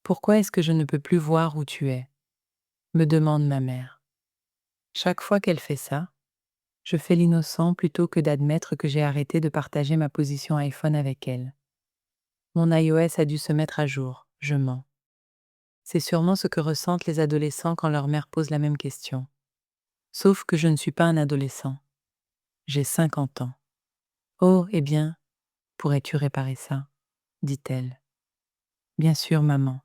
Pourquoi est-ce que je ne peux plus voir où tu es? Me demande ma mère. Chaque fois qu'elle fait ça, je fais l'innocent plutôt que d'admettre que j'ai arrêté de partager ma position iPhone avec elle. Mon iOS a dû se mettre à jour, je mens. C'est sûrement ce que ressentent les adolescents quand leur mère pose la même question. Sauf que je ne suis pas un adolescent. J'ai 50 ans. Oh, eh bien, pourrais-tu réparer ça? Dit-elle. Bien sûr, maman.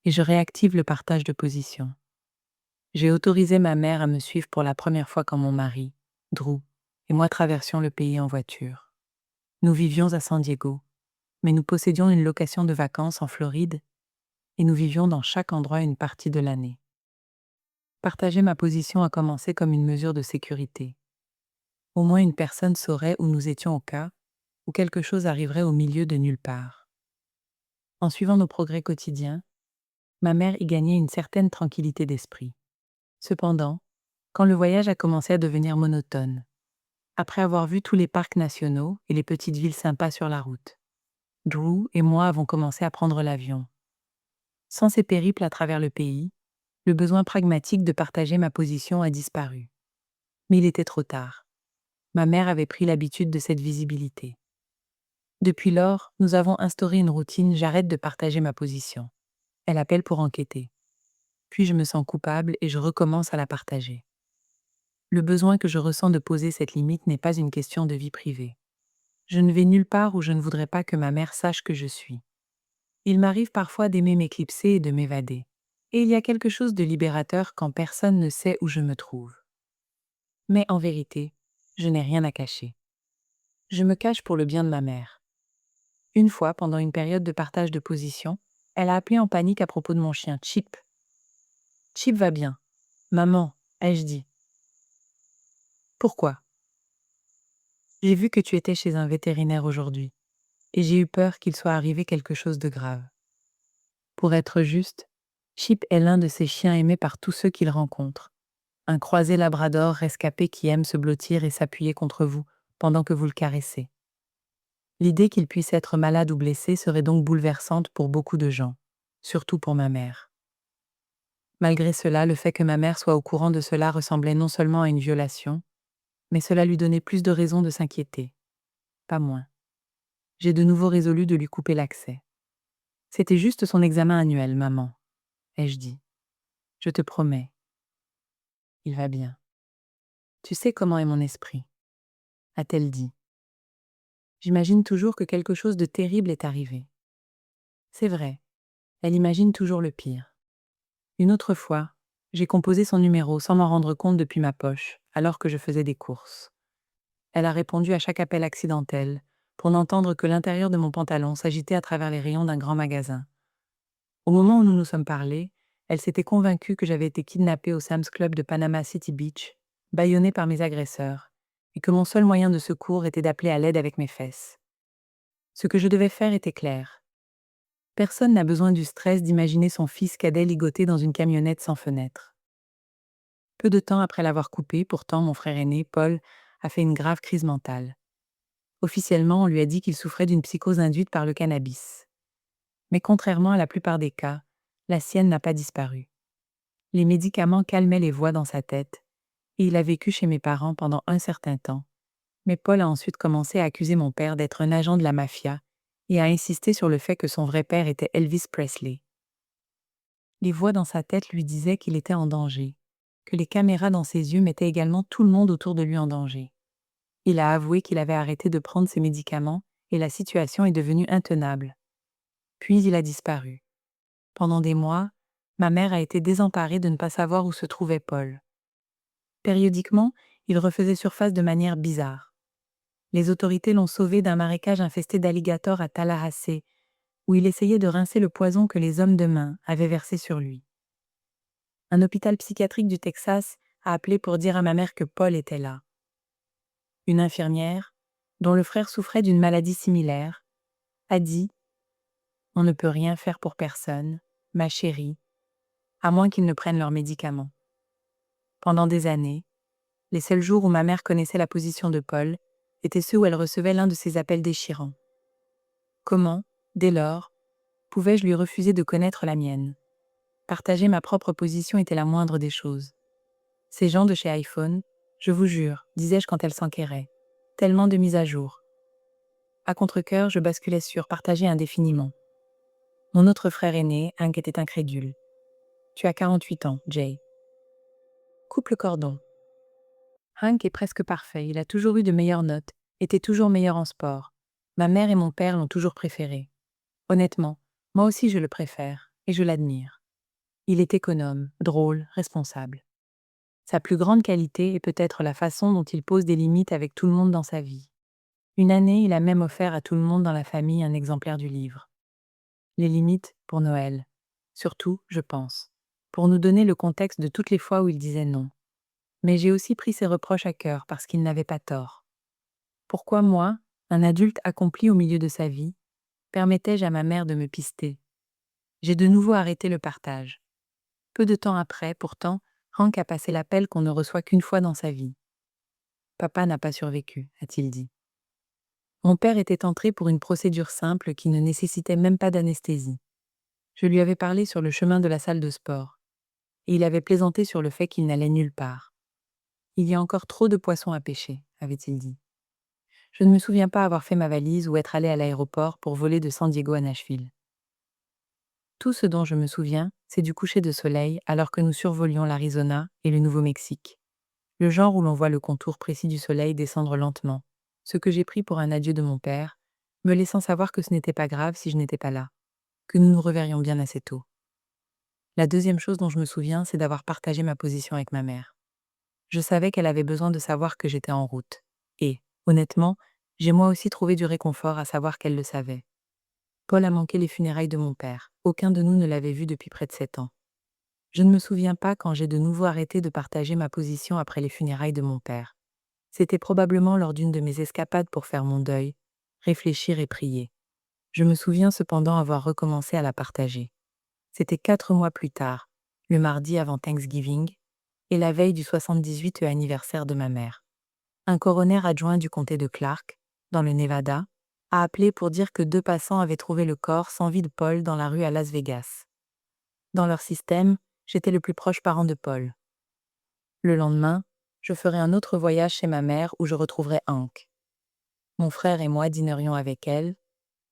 Et je réactive le partage de position. J'ai autorisé ma mère à me suivre pour la première fois quand mon mari, Drew, et moi traversions le pays en voiture. Nous vivions à San Diego, mais nous possédions une location de vacances en Floride et nous vivions dans chaque endroit une partie de l'année. Partager ma position a commencé comme une mesure de sécurité. Au moins une personne saurait où nous étions au cas où quelque chose arriverait au milieu de nulle part. En suivant nos progrès quotidiens, ma mère y gagnait une certaine tranquillité d'esprit. Cependant, quand le voyage a commencé à devenir monotone, après avoir vu tous les parcs nationaux et les petites villes sympas sur la route, Drew et moi avons commencé à prendre l'avion. Sans ces périples à travers le pays, le besoin pragmatique de partager ma position a disparu. Mais il était trop tard. Ma mère avait pris l'habitude de cette visibilité. Depuis lors, nous avons instauré une routine, j'arrête de partager ma position. Elle appelle pour enquêter. Puis je me sens coupable et je recommence à la partager. Le besoin que je ressens de poser cette limite n'est pas une question de vie privée. Je ne vais nulle part où je ne voudrais pas que ma mère sache que je suis. Il m'arrive parfois d'aimer m'éclipser et de m'évader. Et il y a quelque chose de libérateur quand personne ne sait où je me trouve. Mais en vérité, je n'ai rien à cacher. Je me cache pour le bien de ma mère. Une fois, pendant une période de partage de position, elle a appelé en panique à propos de mon chien, Chip. Chip va bien. Maman, ai-je dit. Pourquoi? J'ai vu que tu étais chez un vétérinaire aujourd'hui, et j'ai eu peur qu'il soit arrivé quelque chose de grave. Pour être juste, Chip est l'un de ces chiens aimés par tous ceux qu'il rencontre. Un croisé labrador rescapé qui aime se blottir et s'appuyer contre vous pendant que vous le caressez. L'idée qu'il puisse être malade ou blessé serait donc bouleversante pour beaucoup de gens, surtout pour ma mère. Malgré cela, le fait que ma mère soit au courant de cela ressemblait non seulement à une violation, mais cela lui donnait plus de raisons de s'inquiéter. Pas moins. J'ai de nouveau résolu de lui couper l'accès. C'était juste son examen annuel, maman, ai-je dit. Je te promets. Il va bien. Tu sais comment est mon esprit, a-t-elle dit. J'imagine toujours que quelque chose de terrible est arrivé. C'est vrai, elle imagine toujours le pire. Une autre fois, j'ai composé son numéro sans m'en rendre compte depuis ma poche, alors que je faisais des courses. Elle a répondu à chaque appel accidentel, pour n'entendre que l'intérieur de mon pantalon s'agitait à travers les rayons d'un grand magasin. Au moment où nous nous sommes parlé, elle s'était convaincue que j'avais été kidnappée au Sam's Club de Panama City Beach, bâillonnée par mes agresseurs, et que mon seul moyen de secours était d'appeler à l'aide avec mes fesses. Ce que je devais faire était clair. Personne n'a besoin du stress d'imaginer son fils cadet ligoté dans une camionnette sans fenêtre. Peu de temps après l'avoir coupé, pourtant, mon frère aîné, Paul, a fait une grave crise mentale. Officiellement, on lui a dit qu'il souffrait d'une psychose induite par le cannabis. Mais contrairement à la plupart des cas, la sienne n'a pas disparu. Les médicaments calmaient les voix dans sa tête, et il a vécu chez mes parents pendant un certain temps. Mais Paul a ensuite commencé à accuser mon père d'être un agent de la mafia et a insisté sur le fait que son vrai père était Elvis Presley. Les voix dans sa tête lui disaient qu'il était en danger, que les caméras dans ses yeux mettaient également tout le monde autour de lui en danger. Il a avoué qu'il avait arrêté de prendre ses médicaments et la situation est devenue intenable. Puis il a disparu. Pendant des mois, ma mère a été désemparée de ne pas savoir où se trouvait Paul. Périodiquement, il refaisait surface de manière bizarre. Les autorités l'ont sauvé d'un marécage infesté d'alligators à Tallahassee, où il essayait de rincer le poison que les hommes de main avaient versé sur lui. Un hôpital psychiatrique du Texas a appelé pour dire à ma mère que Paul était là. Une infirmière, dont le frère souffrait d'une maladie similaire, a dit « On ne peut rien faire pour personne, ma chérie, à moins qu'ils ne prennent leurs médicaments. » Pendant des années, les seuls jours où ma mère connaissait la position de Paul étaient ceux où elle recevait l'un de ces appels déchirants. Comment, dès lors, Pouvais-je lui refuser de connaître la mienne? Partager ma propre position était la moindre des choses. Ces gens de chez iPhone, je vous jure, disais-je quand elle s'enquérait. Tellement de mises à jour. À contre-cœur, je basculais sur partager indéfiniment. Mon autre frère aîné, Hank, était incrédule. Tu as 48 ans, Jay. Coupe le cordon. Hank est presque parfait, il a toujours eu de meilleures notes, était toujours meilleur en sport. Ma mère et mon père l'ont toujours préféré. Honnêtement, moi aussi je le préfère, et je l'admire. Il est économe, drôle, responsable. Sa plus grande qualité est peut-être la façon dont il pose des limites avec tout le monde dans sa vie. Une année, il a même offert à tout le monde dans la famille un exemplaire du livre. Les limites pour Noël. Surtout, je pense, pour nous donner le contexte de toutes les fois où il disait non. Mais j'ai aussi pris ses reproches à cœur parce qu'il n'avait pas tort. Pourquoi moi, un adulte accompli au milieu de sa vie, permettais-je à ma mère de me pister? J'ai de nouveau arrêté le partage. Peu de temps après, pourtant, Hank a passé l'appel qu'on ne reçoit qu'une fois dans sa vie. Papa n'a pas survécu, a-t-il dit. Mon père était entré pour une procédure simple qui ne nécessitait même pas d'anesthésie. Je lui avais parlé sur le chemin de la salle de sport, et il avait plaisanté sur le fait qu'il n'allait nulle part. Il y a encore trop de poissons à pêcher, avait-il dit. Je ne me souviens pas avoir fait ma valise ou être allé à l'aéroport pour voler de San Diego à Nashville. Tout ce dont je me souviens, c'est du coucher de soleil alors que nous survolions l'Arizona et le Nouveau-Mexique. Le genre où l'on voit le contour précis du soleil descendre lentement, ce que j'ai pris pour un adieu de mon père, me laissant savoir que ce n'était pas grave si je n'étais pas là, que nous nous reverrions bien assez tôt. La deuxième chose dont je me souviens, c'est d'avoir partagé ma position avec ma mère. Je savais qu'elle avait besoin de savoir que j'étais en route. Et, honnêtement, j'ai moi aussi trouvé du réconfort à savoir qu'elle le savait. Paul a manqué les funérailles de mon père. Aucun de nous ne l'avait vu depuis près de 7 ans. Je ne me souviens pas quand j'ai de nouveau arrêté de partager ma position après les funérailles de mon père. C'était probablement lors d'une de mes escapades pour faire mon deuil, réfléchir et prier. Je me souviens cependant avoir recommencé à la partager. C'était 4 mois plus tard, le mardi avant Thanksgiving, et la veille du 78e anniversaire de ma mère. Un coroner adjoint du comté de Clark, dans le Nevada, a appelé pour dire que 2 passants avaient trouvé le corps sans vie de Paul dans la rue à Las Vegas. Dans leur système, j'étais le plus proche parent de Paul. Le lendemain, je ferai un autre voyage chez ma mère où je retrouverai Hank. Mon frère et moi dînerions avec elle,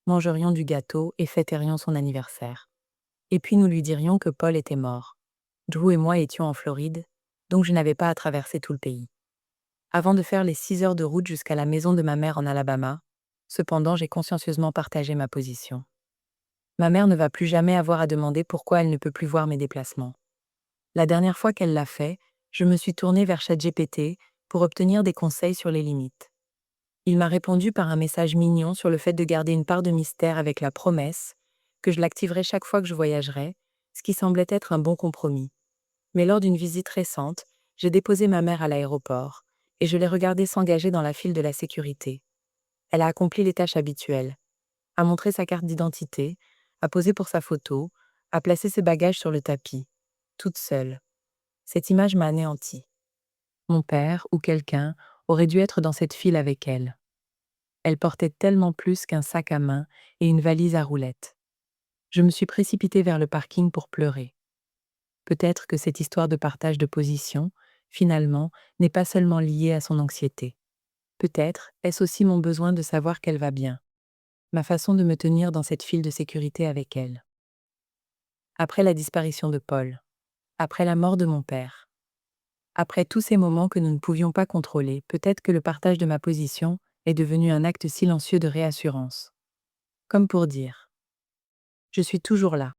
mangerions du gâteau et fêterions son anniversaire. Et puis nous lui dirions que Paul était mort. Drew et moi étions en Floride, donc je n'avais pas à traverser tout le pays. Avant de faire les 6 heures de route jusqu'à la maison de ma mère en Alabama, cependant j'ai consciencieusement partagé ma position. Ma mère ne va plus jamais avoir à demander pourquoi elle ne peut plus voir mes déplacements. La dernière fois qu'elle l'a fait, je me suis tournée vers ChatGPT pour obtenir des conseils sur les limites. Il m'a répondu par un message mignon sur le fait de garder une part de mystère avec la promesse que je l'activerais chaque fois que je voyagerais, ce qui semblait être un bon compromis. Mais lors d'une visite récente, j'ai déposé ma mère à l'aéroport et je l'ai regardée s'engager dans la file de la sécurité. Elle a accompli les tâches habituelles, a montré sa carte d'identité, a posé pour sa photo, a placé ses bagages sur le tapis, toute seule. Cette image m'a anéantie. Mon père ou quelqu'un aurait dû être dans cette file avec elle. Elle portait tellement plus qu'un sac à main et une valise à roulettes. Je me suis précipitée vers le parking pour pleurer. Peut-être que cette histoire de partage de position, finalement, n'est pas seulement liée à son anxiété. Peut-être est-ce aussi mon besoin de savoir qu'elle va bien, ma façon de me tenir dans cette file de sécurité avec elle. Après la disparition de Paul, après la mort de mon père, après tous ces moments que nous ne pouvions pas contrôler, peut-être que le partage de ma position est devenu un acte silencieux de réassurance. Comme pour dire, je suis toujours là.